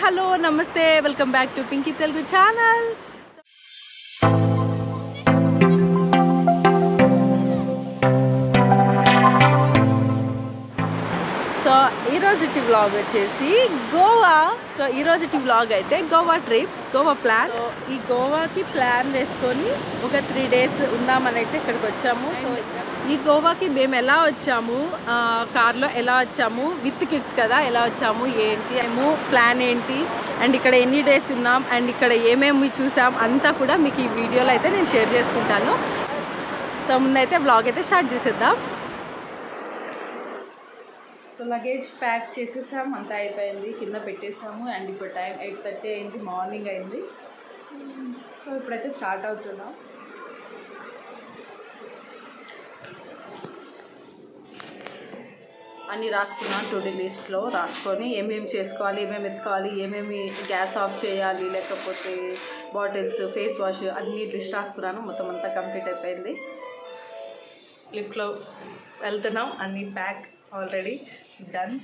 Hello నమస్తే welcome back to Pinky Telugu channel. So ఈరోజుటి vlog వచ్చేసి గోవా. సో ఈరోజుటి వ్లాగ్ అయితే Goa trip, Goa plan. So ఈ గోవాకి ప్లాన్ వేసుకొని ఒక 3 days ఉందామని అయితే ఇక్కడికి వచ్చాము. సో ఈ గోవాకి మేము ఎలా వచ్చాము, కార్లో ఎలా వచ్చాము, విత్ కిడ్స్ కదా, ఎలా వచ్చాము, ఏంటి మేము ప్లాన్ ఏంటి, అండ్ ఇక్కడ ఎన్ని డేస్ ఉన్నాం, అండ్ ఇక్కడ ఏమేమి చూసాం అంతా కూడా మీకు ఈ వీడియోలో అయితే నేను షేర్ చేసుకుంటాను. సో ముందైతే వ్లాగ్ అయితే స్టార్ట్ చేసేద్దాం. సో లగేజ్ ప్యాక్ చేసేసాం, అంతా అయిపోయింది, కింద పెట్టేసాము. అండ్ ఇప్పుడు టైం 8:30 అయింది, మార్నింగ్ అయింది. సో ఇప్పుడైతే స్టార్ట్ అవుతున్నాం. అన్నీ రాసుకున్నాను, టు డూ లిస్ట్లో రాసుకొని ఏమేమి చేసుకోవాలి, ఏమేమి ఎత్తుకోవాలి, ఏమేమి గ్యాస్ ఆఫ్ చేయాలి, లేకపోతే బాటిల్స్, ఫేస్ వాష్ అన్నీ లిస్ట్ రాసుకున్నాను. మొత్తం అంతా కంప్లీట్ అయిపోయింది. లిఫ్ట్లో వెళ్తున్నాం, అన్నీ ప్యాక్ ఆల్రెడీ డన్.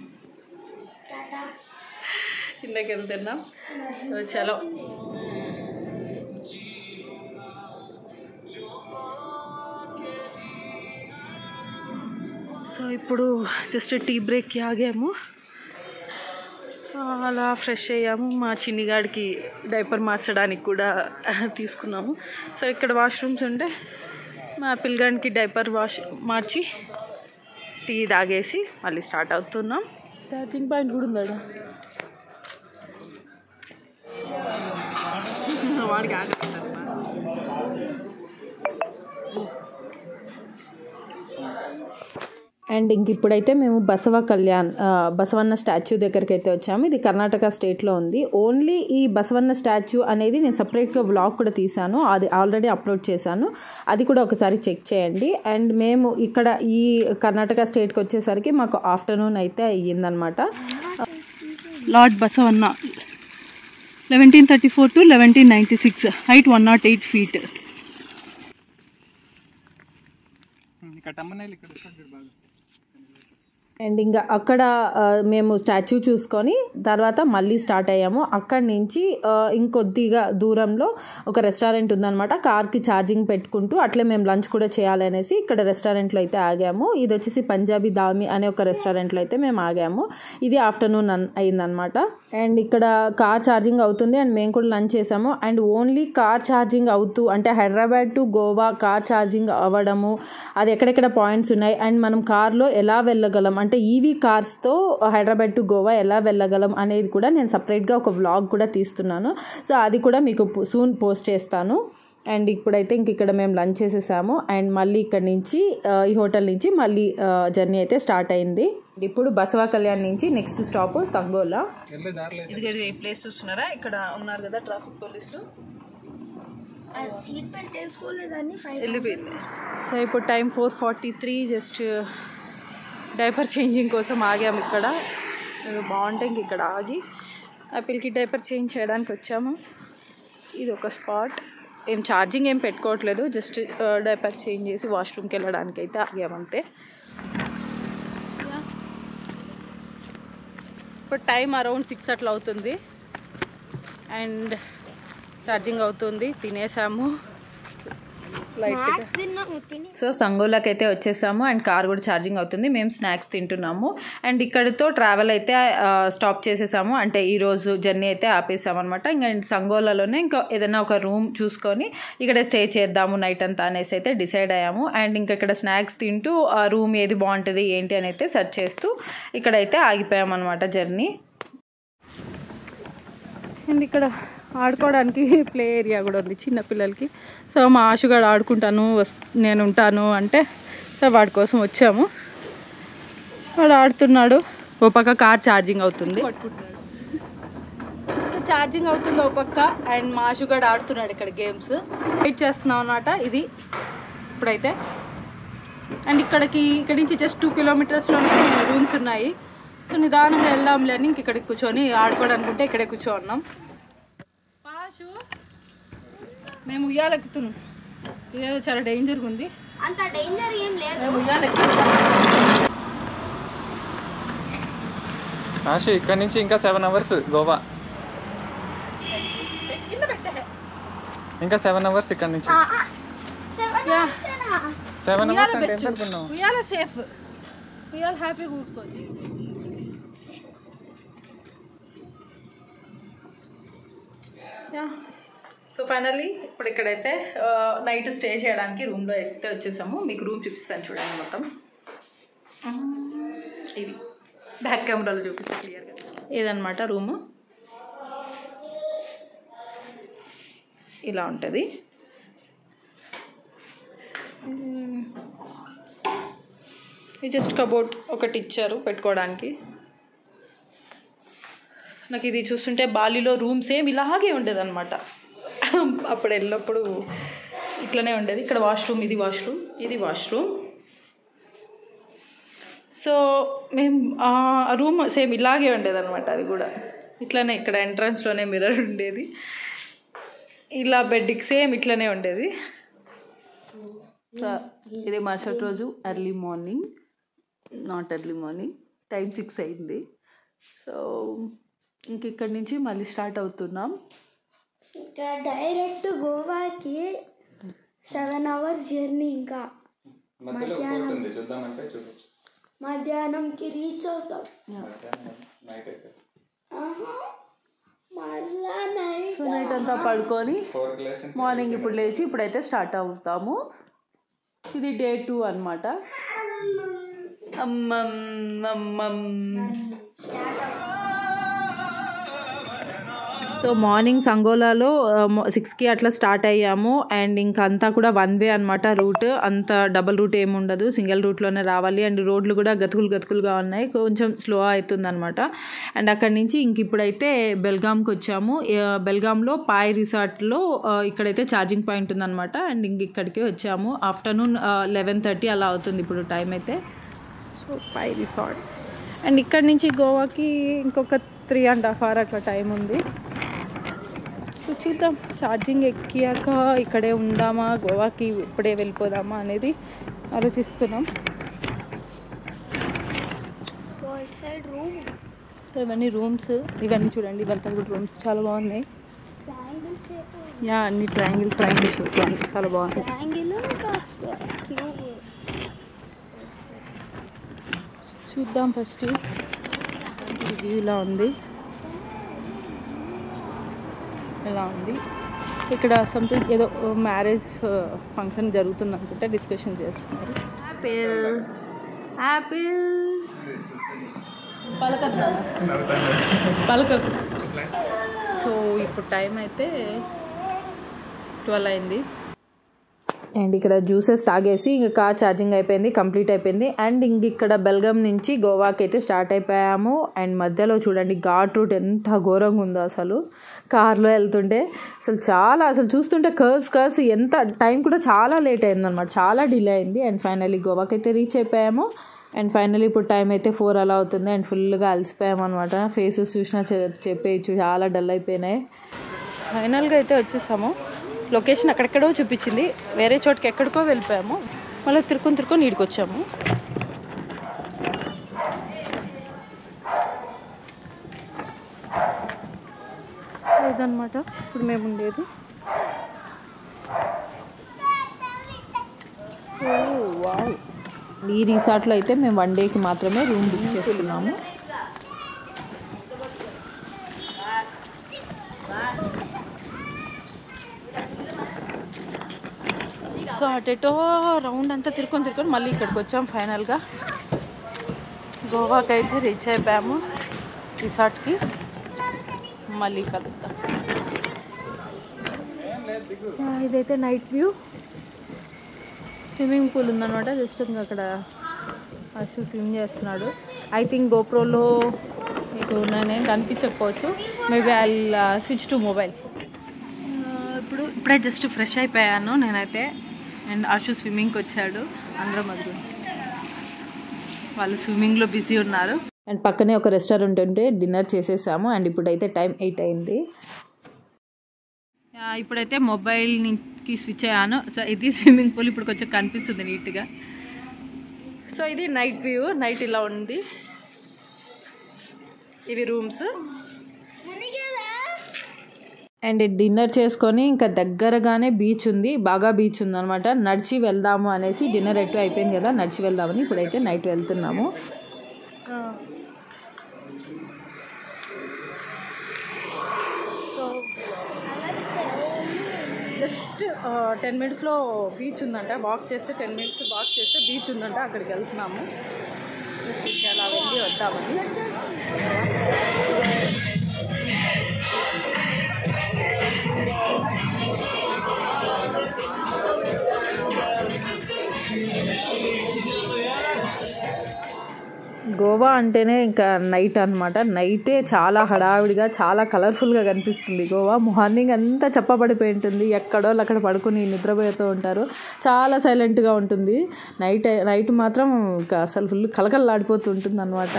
కిందకి వెళ్తున్నాం. సో చలో. సో ఇప్పుడు జస్ట్ టీ బ్రేక్కి ఆగాము, అలా ఫ్రెష్ అయ్యాము. మా చిన్నిగాడికి డైపర్ మార్చడానికి కూడా తీసుకున్నాము. సో ఇక్కడ వాష్రూమ్స్ ఉంటే మా పిల్లగానికి డైపర్ మార్చి టీ తాగేసి మళ్ళీ స్టార్ట్ అవుతున్నాం. ఛార్జింగ్ పాయింట్ కూడా ఉందా వాడికి ఆగట్లేదు. అండ్ ఇంక ఇప్పుడైతే మేము బసవన్న స్టాచ్యూ దగ్గరికి అయితే వచ్చాము. ఇది కర్ణాటక స్టేట్లో ఉంది. ఓన్లీ ఈ బసవన్న స్టాచ్యూ అనేది నేను సపరేట్గా వ్లాగ్ కూడా తీసాను, అది ఆల్రెడీ అప్లోడ్ చేశాను, అది కూడా ఒకసారి చెక్ చేయండి. అండ్ మేము ఇక్కడ ఈ కర్ణాటక స్టేట్కి వచ్చేసరికి మాకు ఆఫ్టర్నూన్ అయితే అయ్యిందనమాట. Lord Basavanna 1134 to 1196, height 108 feet. And ఇంకా అక్కడ మేము స్టాచ్యూ చూసుకొని తర్వాత మళ్ళీ స్టార్ట్ అయ్యాము. అక్కడి నుంచి ఇంకొద్దిగా దూరంలో ఒక రెస్టారెంట్ ఉందన్నమాట. కార్కి ఛార్జింగ్ పెట్టుకుంటూ అట్లే మేము లంచ్ కూడా చేయాలనేసి ఇక్కడ రెస్టారెంట్లో అయితే ఆగాము. ఇది వచ్చేసి పంజాబీ దామి అనే ఒక రెస్టారెంట్లో అయితే మేము ఆగాము. ఇది ఆఫ్టర్నూన్ అయిందనమాట. అండ్ ఇక్కడ కార్ ఛార్జింగ్ అవుతుంది అండ్ మేము కూడా లంచ్ చేసాము. అండ్ ఓన్లీ కార్ ఛార్జింగ్ అవుతూ అంటే Hyderabad to Goa car charging అవ్వడము, అది ఎక్కడెక్కడ పాయింట్స్ ఉన్నాయి, అండ్ మనం కార్లో ఎలా వెళ్ళగలం అంటే ఈవీ కార్స్తో హైదరాబాద్ టు గోవా ఎలా వెళ్ళగలం అనేది కూడా నేను సపరేట్గా ఒక వ్లాగ్ కూడా తీస్తున్నాను. సో అది కూడా మీకు సూన్ పోస్ట్ చేస్తాను. అండ్ ఇప్పుడైతే ఇక్కడ మేము లంచ్ చేసేసాము. అండ్ మళ్ళీ ఇక్కడ నుంచి ఈ హోటల్ నుంచి మళ్ళీ జర్నీ అయితే స్టార్ట్ అయింది. ఇప్పుడు బసవా కళ్యాణ్ నుంచి నెక్స్ట్ స్టాప్ సంగోలా. ఇది ఈ ప్లేస్ చూస్తున్నారా, ఇక్కడ ఉన్నారు కదా ట్రాఫిక్ పోలీసులు, సీట్ బెల్ట్ వేసుకోలేదని వెళ్ళిపోయింది. సో ఇప్పుడు టైం 4:43, జస్ట్ డైపర్ చేంజింగ్ కోసం ఆగాము. ఇక్కడ బాగుంటాయి, ఇంక ఇక్కడ ఆగి పిల్లకి డైపర్ చేంజ్ చేయడానికి వచ్చాము. ఇది ఒక స్పాట్. ఏం ఛార్జింగ్ ఏం పెట్టుకోవట్లేదు, జస్ట్ డైపర్ చేంజ్ చేసి వాష్రూమ్కి వెళ్ళడానికి అయితే ఆగామంతే. ఇప్పుడు టైం అరౌండ్ 6 అట్లా అవుతుంది. అండ్ ఛార్జింగ్ అవుతుంది, తినేసాము లైట్గా. సో సంగోలాకి అయితే వచ్చేసాము అండ్ కార్ కూడా ఛార్జింగ్ అవుతుంది, మేము స్నాక్స్ తింటున్నాము. అండ్ ఇక్కడితో ట్రావెల్ అయితే స్టాప్ చేసేసాము, అంటే ఈరోజు జర్నీ అయితే ఆపేసాము అనమాట. ఇంకా సంగోలాలోనే ఇంకా ఏదైనా ఒక రూమ్ చూసుకొని ఇక్కడ స్టే చేద్దాము నైట్ అంతా అనేసి అయితే డిసైడ్ అయ్యాము. అండ్ ఇంకా ఇక్కడ స్నాక్స్ తింటూ ఆ రూమ్ ఏది బాగుంటుంది ఏంటి అని అయితే సెర్చ్ చేస్తూ ఇక్కడైతే ఆగిపోయామన్నమాట జర్నీ. అండ్ ఇక్కడ ఆడుకోవడానికి ప్లే ఏరియా కూడా ఉంది చిన్నపిల్లలకి. సో మా ఆశుగాడు ఆడుకుంటాను నేను ఉంటాను అంటే సో వాడి కోసం వచ్చాము. వాడు ఆడుతున్నాడు, ఓ పక్క కార్ ఛార్జింగ్ అవుతుంది, ఛార్జింగ్ అవుతుంది ఓ పక్క, అండ్ మా ఆశుగాడు ఆడుతున్నాడు ఇక్కడ గేమ్స్. వెయిట్ చేస్తున్నాం అన్నమాట ఇది ఇప్పుడైతే. అండ్ ఇక్కడి నుంచి జస్ట్ 2 kilometersలోనే రూమ్స్ ఉన్నాయి. సో నిదానంగా వెళ్దాంలే అని ఇక్కడికి కూర్చొని ఆడుకోవడానుకుంటే ఇక్కడే కూర్చోన్నాం. మేము ఉయ్యాలెక్కుతున్నాం, ఇదేదో చాలా డేంజర్గా ఉంది. అంత డేంజర్ ఏం లేదు, మేము ఉయ్యాలెక్కుతున్నాం. ఇక్కడ నుంచి ఇంకా 7 hours గోవా. ఇంకా 7 hours ఇక్కడ నుంచి. 7 hours అంటే ఎంత అనుకున్నావు? ఉయ్యాల సేఫ్, ఉయ్యాల హ్యాపీగా కూర్చోవచ్చు. సో ఫైనల్లీ ఇప్పుడు ఇక్కడైతే నైట్ స్టే చేయడానికి రూమ్లో అయితే వచ్చేసాము. మీకు రూమ్ చూపిస్తాను చూడండి. మొత్తం ఇది బ్యాక్ కెమెరాలో చూపిస్తాను క్లియర్గా. ఇదన్నమాట రూము, ఇలా ఉంటుంది. ఇది జస్ట్ కబోర్డ్ ఒకటి ఇచ్చారు పెట్టుకోవడానికి. నాకు ఇది చూస్తుంటే బాలీలో రూమ్ సేమ్ ఇలాగే ఉండేది అనమాట. అప్పుడు వెళ్ళినప్పుడు ఇట్లనే ఉండేది. ఇక్కడ వాష్రూమ్, ఇది వాష్రూమ్, ఇది వాష్రూమ్. సో మేము ఆ రూమ్ సేమ్ ఇలాగే ఉండేది అనమాట. అది కూడా ఇట్లానే ఇక్కడ ఎంట్రన్స్లోనే మిర్రర్ ఉండేది. ఇలా బెడ్కి సేమ్ ఇట్లనే ఉండేది. సో ఇది మరుసటి రోజు early morning, not early morning, time 6 అయింది. సో ఇంక ఇక్కడి నుంచి మళ్ళీ స్టార్ట్ అవుతున్నాం. ఇంకా డైరెక్ట్ గోవాకి 7 hours జర్నీ. ఇంకా మధ్యాహ్నంకి రీచ్ అవుతాం. సో నైట్ అంతా పడుకొని మార్నింగ్ ఇప్పుడు లేచి ఇప్పుడైతే స్టార్ట్ అవుతాము. ఇది డే 2 అనమాట. సో మార్నింగ్ సంగోలాలో 6కి అట్లా స్టార్ట్ అయ్యాము. అండ్ ఇంకంతా కూడా 1 way అనమాట రూట్. అంత డబల్ రూట్ ఏమి ఉండదు, సింగిల్ రూట్లోనే రావాలి. అండ్ రోడ్లు కూడా గతుకులుగా ఉన్నాయి, కొంచెం స్లో అవుతుంది అనమాట. అండ్ అక్కడి నుంచి ఇంక ఇప్పుడైతే బెల్గామ్కి వచ్చాము. బెల్గాంలో పాయ్ రిసార్ట్లో ఇక్కడైతే ఛార్జింగ్ పాయింట్ ఉందన్నమాట. అండ్ ఇంక ఇక్కడికి వచ్చాము. ఆఫ్టర్నూన్ 11:30 అలా అవుతుంది ఇప్పుడు టైం అయితే. So Pai resorts. అండ్ ఇక్కడి నుంచి గోవాకి ఇంకొక 3.5 hours అట్లా టైం ఉంది. సో చూద్దాం, ఛార్జింగ్ ఎక్కియాక ఇక్కడే ఉందామా, గోవాకి ఇప్పుడే వెళ్ళిపోదామా అనేది ఆలోచిస్తున్నాం. So it side room. So ఇవన్నీ రూమ్స్, ఇవన్నీ చూడండి, ఇవంతా కూడా రూమ్స్ చాలా బాగున్నాయి. యా అన్ని ట్రయాంగిల్స్ చాలా బాగున్నాయి. చూద్దాం ఫస్ట్ వ్యూ ఇలా ఉంది. ఇలా ఉంది. ఇక్కడ సంథింగ్ ఏదో మ్యారేజ్ ఫంక్షన్ జరుగుతుంది అనుకుంటే డిస్కషన్ చేస్తున్నారు. యాపిల్ పలకద్దు. సో ఇప్పుడు టైం అయితే 12 అయింది. అండ్ ఇక్కడ జ్యూసెస్ తాగేసి ఇంకా కార్ ఛార్జింగ్ అయిపోయింది, కంప్లీట్ అయిపోయింది. అండ్ ఇంక ఇక్కడ బెల్గాం నుంచి గోవాకి అయితే స్టార్ట్ అయిపోయాము. అండ్ మధ్యలో చూడండి ఘాట్ రూట్ ఎంత ఘోరంగా ఉందో అసలు. కార్లో వెళ్తుంటే అసలు చూస్తుంటే కర్వ్స్ ఎంత టైం కూడా చాలా లేట్ అయిందన్నమాట, చాలా డిలే అయింది. అండ్ ఫైనల్లీ గోవాకి అయితే రీచ్ అయిపోయాము. అండ్ ఫైనల్లీ ఇప్పుడు టైం అయితే 4 అలా అవుతుంది. అండ్ ఫుల్గా అలసిపోయాము అనమాట. ఫేసెస్ చూసినా చెప్పేయచ్చు, చాలా డల్ అయిపోయినాయి. ఫైనల్గా అయితే వచ్చేసాము. లొకేషన్ అక్కడెక్కడో చూపించింది, వేరే చోటుకి ఎక్కడికో వెళ్ళిపోయాము. మళ్ళీ తిరుక్కొని ఈడికి వచ్చాము. ఇదన్నమాట ఇప్పుడు మేము ఉండేది. వావ్. ఈ రిసార్ట్లో అయితే మేము 1 dayకి మాత్రమే రూమ్ బుక్ చేసుకున్నాము. సో అటెటో రౌండ్ అంతా తిరుక్కొని మళ్ళీ ఇక్కడికి వచ్చాము. ఫైనల్గా గోవాకి అయితే రీచ్ అయిపోయాము. రిసార్ట్కి మళ్ళీ కలుద్దాం. ఇదైతే నైట్ వ్యూ. స్విమ్మింగ్ పూల్ ఉందన్నమాట. జస్ట్ ఇంకా అక్కడ అశు స్విమ్ చేస్తున్నాడు. ఐ థింక్ గోప్రోలో మీకు నేనేం కనిపించకపోవచ్చు. Maybe I switch to mobile. ఇప్పుడే జస్ట్ ఫ్రెష్ అయిపోయాను నేనైతే. అండ్ అశు స్విమ్మింగ్కి వచ్చాడు. అందరం అది వాళ్ళు స్విమ్మింగ్లో బిజీ ఉన్నారు. అండ్ పక్కనే ఒక రెస్టారెంట్ ఉంటే డిన్నర్ చేసేసాము. అండ్ ఇప్పుడైతే టైం 8 అయింది. ఇప్పుడైతే మొబైల్కి స్విచ్ అయ్యాను. సో ఇది స్విమ్మింగ్ పూల్ ఇప్పుడు కొంచెం కనిపిస్తుంది నీట్గా. సో ఇది నైట్ వ్యూ. నైట్ ఇలా ఉంది. ఇవి రూమ్స్. అండ్ డిన్నర్ చేసుకొని ఇంకా దగ్గరగానే బీచ్ ఉంది, బాగా బీచ్ ఉందన్నమాట. నడిచి వెళ్దాము అనేసి డిన్నర్ ఎటు అయిపోయింది కదా, నడిచి వెళ్దామని ఇప్పుడైతే నైట్ వెళ్తున్నాము. జస్ట్ 10 minutesలో బీచ్ ఉందంట. వాక్ చేస్తే 10 minutes వాక్ చేస్తే బీచ్ ఉందంట, అక్కడికి వెళ్తున్నాము. జస్ట్ అలా వెళ్ళి వద్దామని. గోవా అంటేనే ఇంకా నైట్ అనమాట. నైటే చాలా హడావిడిగా చాలా కలర్ఫుల్గా కనిపిస్తుంది గోవా. మార్నింగ్ అంతా చెప్పబడిపోయి ఉంటుంది, ఎక్కడో అక్కడ పడుకుని నిద్రపోతూ ఉంటారు. చాలా సైలెంట్గా ఉంటుంది. నైట్ మాత్రం ఇంకా అసలు ఫుల్ కలకలలాడిపోతూ ఉంటుంది అనమాట.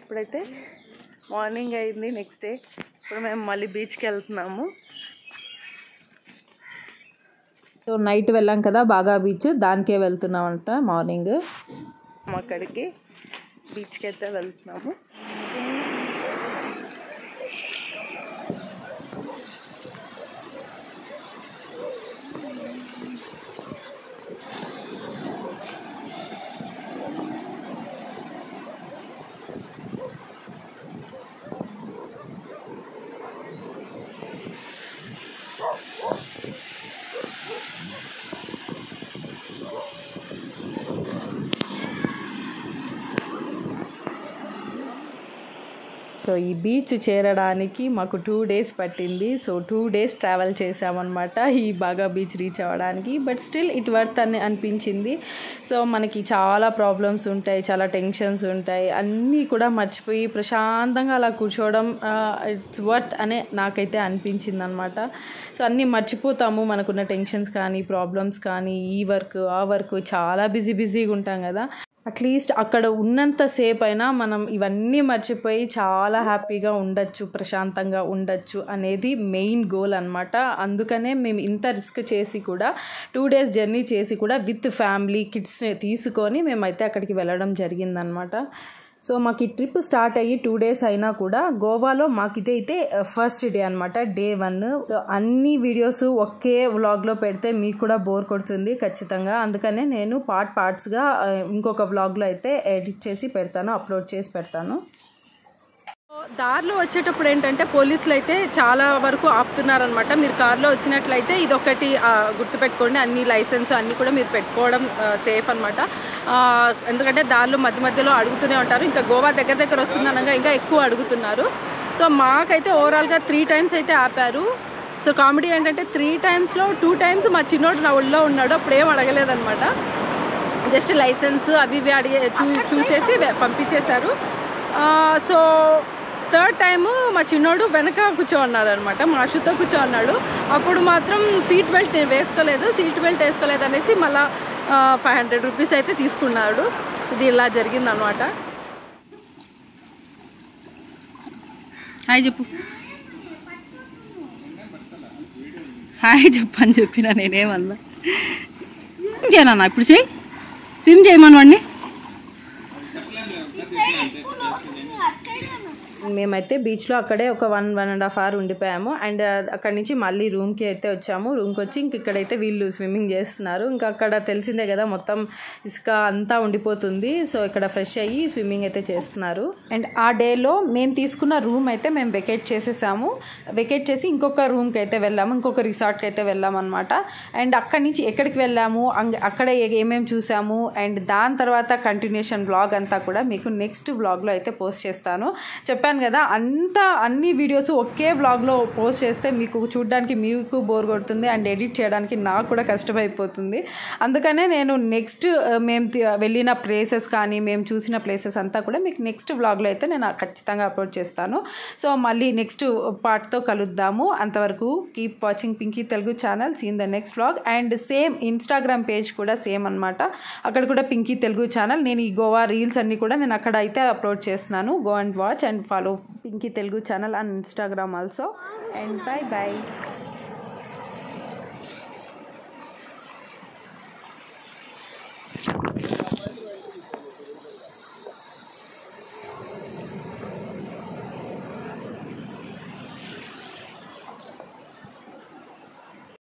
ఇప్పుడైతే మార్నింగ్ అయింది, నెక్స్ట్ డే. ఇప్పుడు మేము మళ్ళీ బీచ్కి వెళ్తున్నాము. సో నైట్ వెళ్ళాం కదా బాగా బీచ్, దానికే వెళ్తున్నామంట. మార్నింగ్ అక్కడికి బీచ్కి అయితే వెళ్తున్నాము. సో ఈ బీచ్ చేరడానికి మాకు 2 days పట్టింది. సో 2 days ట్రావెల్ చేసామన్నమాట ఈ బాగా బీచ్ రీచ్ అవ్వడానికి. బట్ స్టిల్ ఇట్ వర్త్ అని అనిపించింది. సో మనకి చాలా ప్రాబ్లమ్స్ ఉంటాయి, చాలా టెన్షన్స్ ఉంటాయి, అన్నీ కూడా మర్చిపోయి ప్రశాంతంగా అలా కూర్చోవడం ఇట్స్ వర్త్ అనే నాకైతే అనిపించింది అనమాట. సో అన్నీ మర్చిపోతాము, మనకున్న టెన్షన్స్ కానీ ప్రాబ్లమ్స్ కానీ, ఈ వర్క్ ఆ వర్క్, చాలా బిజీగా ఉంటాం కదా. అట్లీస్ట్ అక్కడ ఉన్నంతసేపు అయినా మనం ఇవన్నీ మర్చిపోయి చాలా హ్యాపీగా ఉండొచ్చు, ప్రశాంతంగా ఉండొచ్చు అనేది మెయిన్ గోల్ అనమాట. అందుకనే మేము ఇంత రిస్క్ చేసి కూడా 2 days జర్నీ చేసి కూడా విత్ ఫ్యామిలీ కిడ్స్ని తీసుకొని మేమైతే అక్కడికి వెళ్ళడం జరిగిందనమాట. సో మాకు ఈ ట్రిప్ స్టార్ట్ అయ్యి 2 days అయినా కూడా గోవాలో మాకు ఇదైతే ఫస్ట్ డే అనమాట, day 1. సో అన్ని వీడియోస్ ఒకే వ్లాగ్లో పెడితే మీకు కూడా బోర్ కొడుతుంది ఖచ్చితంగా. అందుకనే నేను పార్ట్స్గా ఇంకొక వ్లాగ్లో అయితే ఎడిట్ చేసి పెడతాను, అప్లోడ్ చేసి పెడతాను. దారిలో వచ్చేటప్పుడు ఏంటంటే పోలీసులు అయితే చాలా వరకు ఆపుతున్నారనమాట. మీరు కార్లో వచ్చినట్లయితే ఇదొకటి గుర్తుపెట్టుకోండి, అన్ని లైసెన్స్ అన్నీ కూడా మీరు పెట్టుకోవడం సేఫ్ అనమాట. ఎందుకంటే దారిలో మధ్యలో అడుగుతూనే ఉంటారు. ఇంకా గోవా దగ్గర వస్తుందనగా ఇంకా ఎక్కువ అడుగుతున్నారు. సో మాకైతే ఓవరాల్గా 3 times అయితే ఆపారు. సో కామెడీ ఏంటంటే 3 timesలో 2 times మా చిన్నోడు నా ఒళ్ళో ఉన్నాడు, అప్పుడేం అడగలేదనమాట. జస్ట్ లైసెన్స్ అవి ఇవి చూసేసి పంపించేశారు. సో 3rd time మా చిన్నోడు వెనక కూర్చోన్నాడు అనమాట, మా అశుతో కూర్చోన్నాడు. అప్పుడు మాత్రం సీట్ బెల్ట్ వేసుకోలేదు అనేసి మళ్ళీ 500 rupees అయితే తీసుకున్నాడు. ఇది ఇలా జరిగిందనమాట. హాయ్ చెప్పు, హాయ్ చెప్పు అని చెప్పిన నేనేమన్నా. చేయనన్నా ఇప్పుడు స్విమ్ చేయమని వాడిని. మేమైతే బీచ్లో అక్కడే ఒక 1.5 hours ఉండిపోయాము. అండ్ అక్కడి నుంచి మళ్ళీ రూమ్కి అయితే వచ్చాము. రూమ్కి వచ్చి ఇంక ఇక్కడైతే వీళ్ళు స్విమ్మింగ్ చేస్తున్నారు. ఇంకా అక్కడ తెలిసిందే కదా మొత్తం ఇసుక అంతా ఉండిపోతుంది. సో ఇక్కడ ఫ్రెష్ అయ్యి స్విమ్మింగ్ అయితే చేస్తున్నారు. అండ్ ఆ డేలో మేము తీసుకున్న రూమ్ అయితే మేము వెకేట్ చేసి ఇంకొక రూమ్కి అయితే వెళ్ళాము, ఇంకొక రిసార్ట్కి అయితే వెళ్ళాము అనమాట. అండ్ అక్కడి నుంచి ఎక్కడికి వెళ్ళాము, అక్కడ ఏమేమి చూసాము, అండ్ దాని తర్వాత కంటిన్యూషన్ వ్లాగ్ అంతా కూడా మీకు నెక్స్ట్ వ్లాగ్లో అయితే పోస్ట్ చేస్తాను. చెప్పాను కదా అన్ని వీడియోస్ ఒకే వ్లాగ్లో పోస్ట్ చేస్తే మీకు చూడడానికి మీకు బోర్ కొడుతుంది అండ్ ఎడిట్ చేయడానికి నాకు కూడా కష్టమైపోతుంది. అందుకనే నేను నెక్స్ట్ మేము వెళ్ళిన ప్లేసెస్ కానీ మేము చూసిన ప్లేసెస్ అంతా కూడా మీకు నెక్స్ట్ వ్లాగ్లో అయితే నేను ఖచ్చితంగా అప్లోడ్ చేస్తాను. సో మళ్ళీ నెక్స్ట్ పార్ట్తో కలుద్దాము. అంతవరకు keep watching Pinky Telugu channel. See in the next vlog. And same Instagram page కూడా సేమ్ అనమాట, అక్కడ కూడా పింకీ తెలుగు ఛానల్. నేను ఈ గోవా రీల్స్ అన్నీ కూడా నేను అక్కడ అయితే అప్లోడ్ చేస్తున్నాను. Go and watch and follow Pinky Telugu channel on Instagram also. And bye.